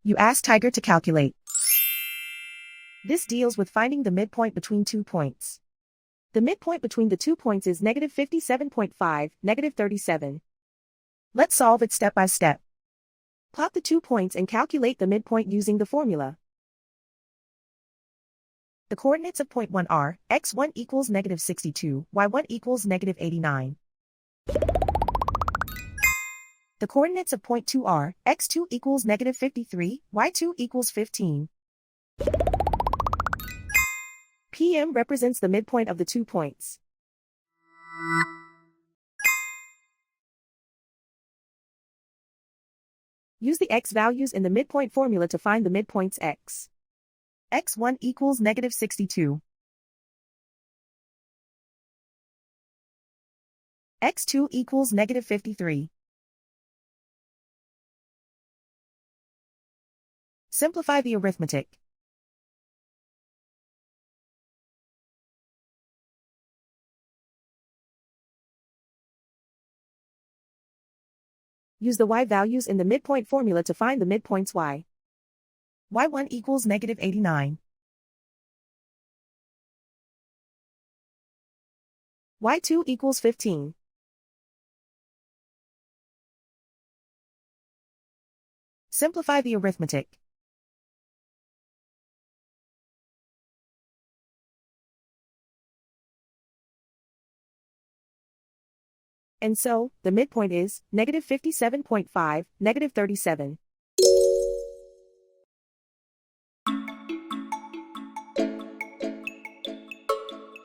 You ask Tiger to calculate. This deals with finding the midpoint between 2 points. The midpoint between the 2 points is negative 57.5, negative 37. Let's solve it step by step. Plot the 2 points and calculate the midpoint using the formula. The coordinates of point 1 are, x1 equals negative 62, y1 equals negative 89. The coordinates of point 2 are, x2 equals negative 53, y2 equals 15. PM represents the midpoint of the 2 points. Use the x values in the midpoint formula to find the midpoints x. x1 equals negative 62. x2 equals negative 53. Simplify the arithmetic. Use the y values in the midpoint formula to find the midpoints y. y1 equals negative 89. y2 equals 15. Simplify the arithmetic. And so, the midpoint is, negative 57.5, negative 37.